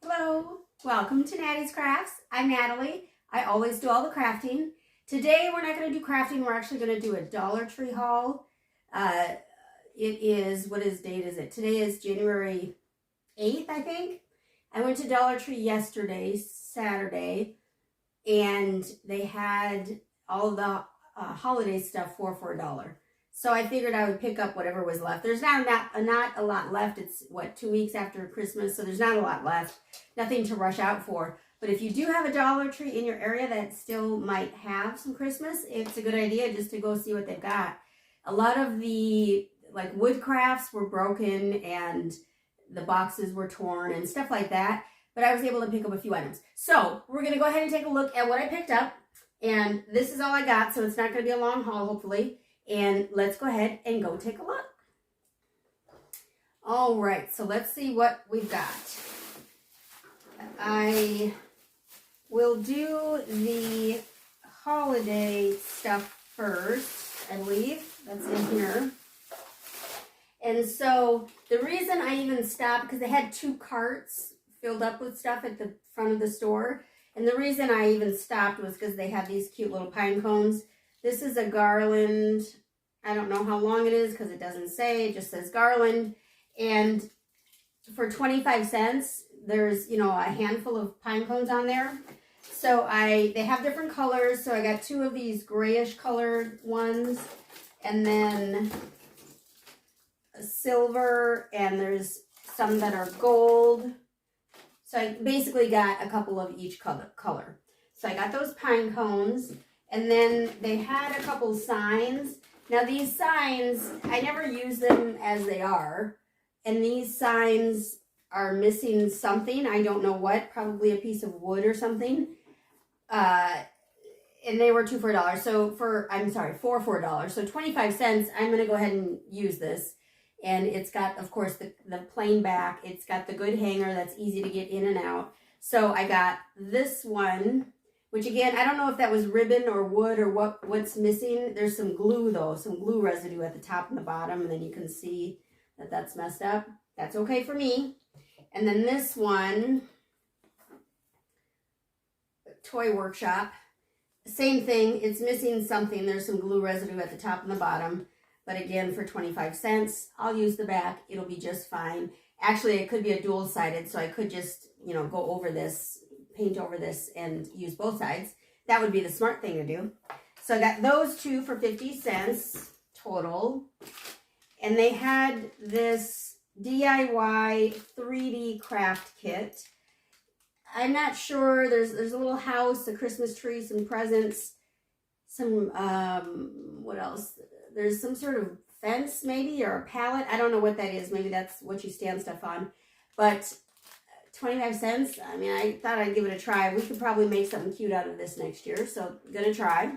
Hello, welcome to Nattys Crafts. I'm Natalie. I always do all the crafting. Today we're not going to do crafting, we're actually going to do a Dollar Tree haul. It is, what date is it? Today is January 8th, I think. I went to Dollar Tree yesterday, Saturday, and they had all the holiday stuff for $1. So I figured I would pick up whatever was left. There's not a lot left. It's, 2 weeks after Christmas, so there's not a lot left. Nothing to rush out for. But if you do have a Dollar Tree in your area that still might have some Christmas, it's a good idea just to go see what they've got. A lot of the, wood crafts were broken and the boxes were torn and stuff like that. But I was able to pick up a few items. So we're going to go ahead and take a look at what I picked up. And this is all I got, so it's not going to be a long haul, hopefully. And let's go ahead and go take a look. All right, so let's see what we've got. I will do the holiday stuff first, I believe. That's in here. And so the reason I even stopped, because they had 2 carts filled up with stuff at the front of the store. And the reason I even stopped was because they have these cute little pine cones. This is a garland. I don't know how long it is because it doesn't say. It just says garland. And for 25 cents, there's, a handful of pine cones on there. So they have different colors. So I got 2 of these grayish colored ones. And then a silver. And there's some that are gold. So I basically got a couple of each color. So I got those pine cones. And then they had a couple signs. Now these signs, I never use them as they are. And these signs are missing something. I don't know what, probably a piece of wood or something. And they were 2 for $1. So for $4. So 25 cents, I'm going to go ahead and use this. And it's got, of course, the plain back. It's got the good hanger that's easy to get in and out. So I got this one, which again, I don't know if that was ribbon or wood or what's missing. There's some glue though, some glue residue at the top and the bottom, and then you can see that that's messed up. That's okay for me. And then this one, Toy Workshop, same thing. It's missing something. There's some glue residue at the top and the bottom. But again, for 25 cents, I'll use the back. It'll be just fine. Actually, it could be a dual-sided, so I could just, go over this, paint over this, and use both sides. That would be the smart thing to do. So I got those 2 for 50 cents total. And they had this DIY 3D craft kit. I'm not sure. There's a little house, a Christmas tree, some presents, some, what else? There's some sort of fence maybe, or a pallet. I don't know what that is. Maybe that's what you stand stuff on. But 25 cents, I mean, I thought I'd give it a try. We could probably make something cute out of this next year. So, I'm going to try.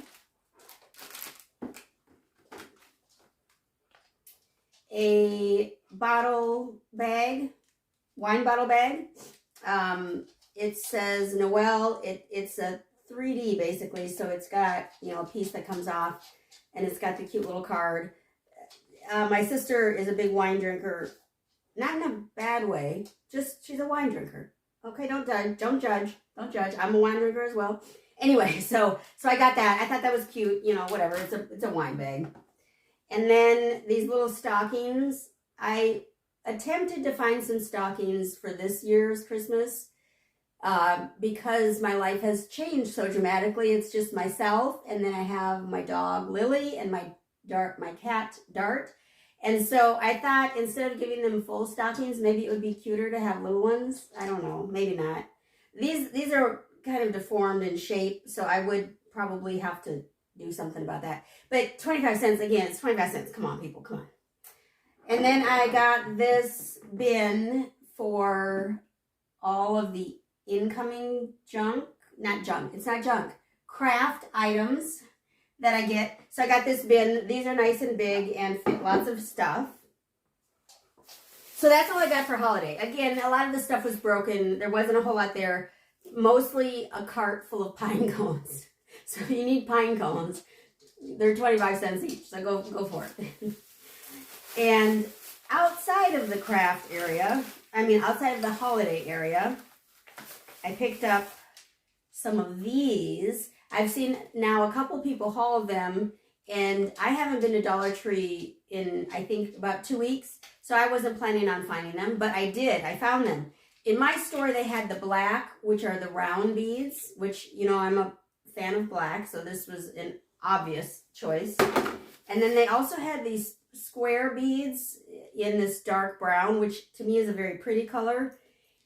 A bottle bag, wine bottle bag. It says Noel. It's a 3D basically. So, it's got, a piece that comes off. And it's got the cute little card. My sister is a big wine drinker. Not in a bad way. Just, she's a wine drinker. Okay, don't judge. I'm a wine drinker as well. Anyway, so I got that. I thought that was cute. Whatever. It's a wine bag. And then these little stockings. I attempted to find some stockings for this year's Christmas. Because my life has changed so dramatically. It's just myself, and then I have my dog Lily and my cat Dart. And so I thought instead of giving them full stockings, maybe it would be cuter to have little ones. I don't know, maybe not. These are kind of deformed in shape, so I would probably have to do something about that. But 25 cents, again, it's 25 cents. Come on, people, come on. And then I got this bin for all of the incoming craft items that I get. So I got this bin. These are nice and big and fit lots of stuff. So that's all I got for holiday. Again, a lot of the stuff was broken. There wasn't a whole lot there. Mostly a cart full of pine cones. So if you need pine cones, they're 25 cents each. So go for it. And outside of the craft area, outside of the holiday area, I picked up some of these. I've seen now a couple people haul them, and I haven't been to Dollar Tree in, I think, about 2 weeks, so I wasn't planning on finding them, but I did. I found them. In my store, they had the black, which are the round beads, which, you know, I'm a fan of black, so this was an obvious choice. And then they also had these square beads in this dark brown, which to me is a very pretty color.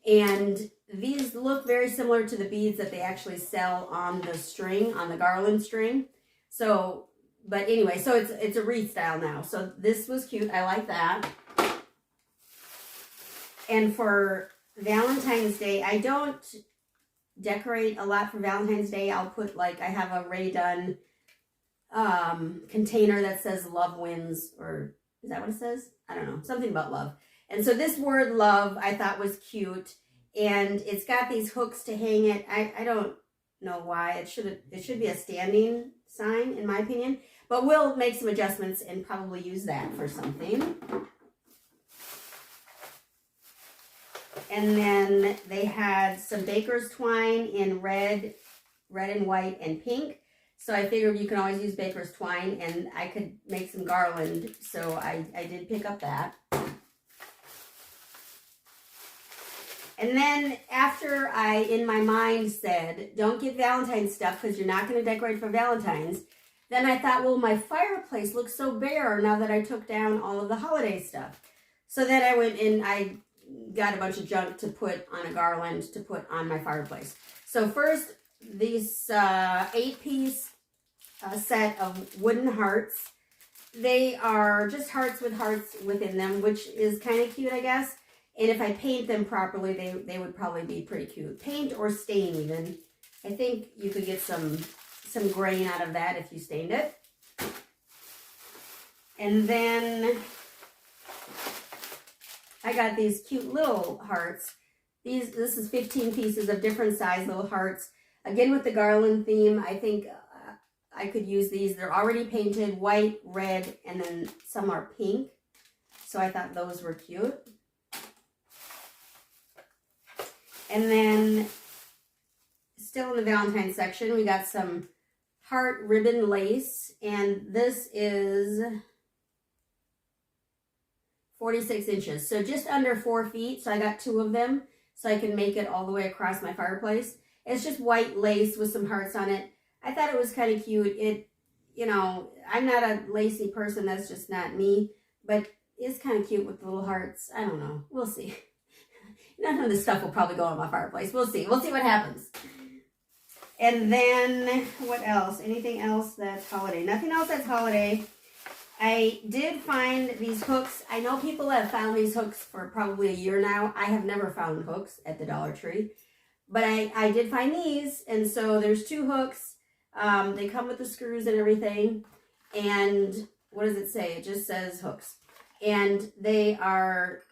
And these look very similar to the beads that they actually sell on the string, on the garland string. So, but anyway, so it's a wreath style now. So this was cute. I like that. And for Valentine's Day, I don't decorate a lot for Valentine's Day. I'll put, like, I have a ready done container that says love wins, or is that what it says? I don't know, something about love. And so this word love I thought was cute, and it's got these hooks to hang it. I don't know why. It should be a standing sign in my opinion, but we'll make some adjustments and probably use that for something. And then they had some baker's twine in red and white and pink. So I figured you can always use baker's twine, and I could make some garland. So I did pick up that. And then after I, in my mind, said, don't get Valentine's stuff because you're not going to decorate for Valentine's, then I thought, well, my fireplace looks so bare now that I took down all of the holiday stuff. So then I went and I got a bunch of junk to put on a garland to put on my fireplace. So first, these 8-piece set of wooden hearts. They are just hearts with hearts within them, which is kind of cute, I guess. And if I paint them properly, they would probably be pretty cute. Paint or stain even. I think you could get some grain out of that if you stained it. And then I got these cute little hearts. This is 15 pieces of different size little hearts. Again, with the garland theme, I think I could use these. They're already painted white, red, and then some are pink. So I thought those were cute. And then still in the Valentine's section, we got some heart ribbon lace. And this is 46 inches. So just under 4 feet. So I got 2 of them so I can make it all the way across my fireplace. It's just white lace with some hearts on it. I thought it was kind of cute. It, you know, I'm not a lacy person. That's just not me. But it's kind of cute with the little hearts. I don't know. We'll see. None of this stuff will probably go on my fireplace. We'll see. We'll see what happens. And then, what else? Anything else that's holiday? Nothing else that's holiday. I did find these hooks. I know people have found these hooks for probably a year now. I have never found hooks at the Dollar Tree. But I did find these. And so there's 2 hooks. They come with the screws and everything. And what does it say? It just says hooks. And they are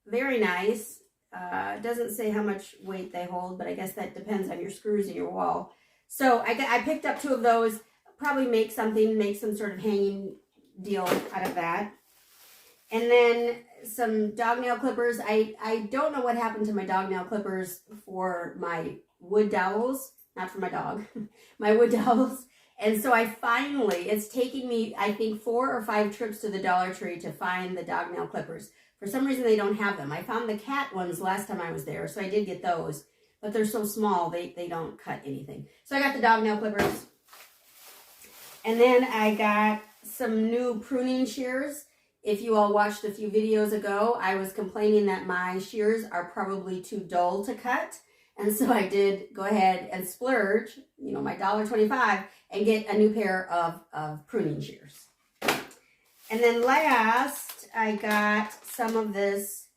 very nice. It doesn't say how much weight they hold, but I guess that depends on your screws in your wall. So I picked up 2 of those. Probably make some sort of hanging deal out of that. And then some dog nail clippers. I don't know what happened to my dog nail clippers for my wood dowels. Not for my dog. My wood dowels. And so it's taking me, I think, 4 or 5 trips to the Dollar Tree to find the dog nail clippers. For some reason, they don't have them. I found the cat ones last time I was there, so I did get those. But they're so small, they don't cut anything. So I got the dog nail clippers. And then I got some new pruning shears. If you all watched a few videos ago, I was complaining that my shears are probably too dull to cut. And so I did go ahead and splurge, you know, my $1.25 and get a new pair of pruning shears. And then last, I got some of this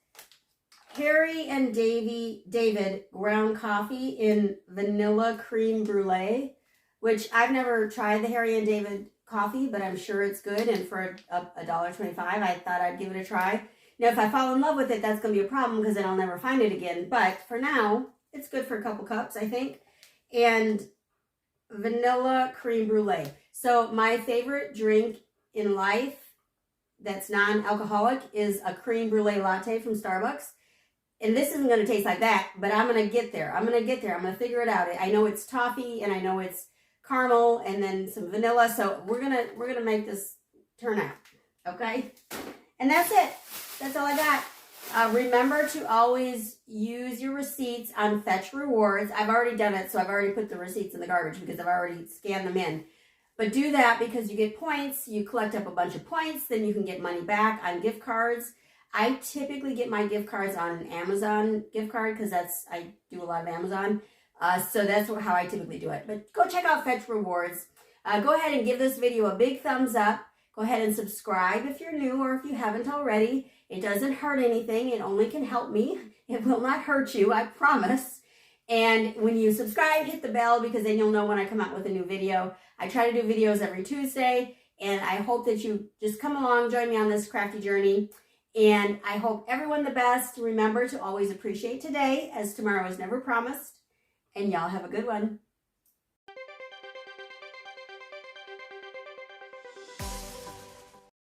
Harry and David ground coffee in vanilla creme brulee, which I've never tried the Harry and David coffee, but I'm sure it's good. And for $1.25, I thought I'd give it a try. Now, if I fall in love with it, that's going to be a problem because then I'll never find it again. But for now, it's good for a couple cups, I think. And vanilla creme brulee. So my favorite drink in life that's non-alcoholic is a creme brulee latte from Starbucks. and this isn't going to taste like that, but I'm going to get there. I'm going to get there. I'm going to figure it out. I know it's toffee and I know it's caramel and then some vanilla. So we're going to make this turn out. Okay. And that's it. That's all I got. Remember to always use your receipts on Fetch Rewards. I've already done it. So I've already put the receipts in the garbage because I've already scanned them in. But do that because you get points. You collect up a bunch of points. Then you can get money back on gift cards. I typically get my gift cards on an Amazon gift card because I do a lot of Amazon. So that's how I typically do it. But go check out Fetch Rewards. Go ahead and give this video a big thumbs up. Go ahead and subscribe if you're new or if you haven't already. It doesn't hurt anything. It only can help me. It will not hurt you, I promise. And when you subscribe, hit the bell because then you'll know when I come out with a new video. I try to do videos every Tuesday. And I hope that you just come along, join me on this crafty journey. And I hope everyone the best. Remember to always appreciate today, as tomorrow is never promised. And y'all have a good one.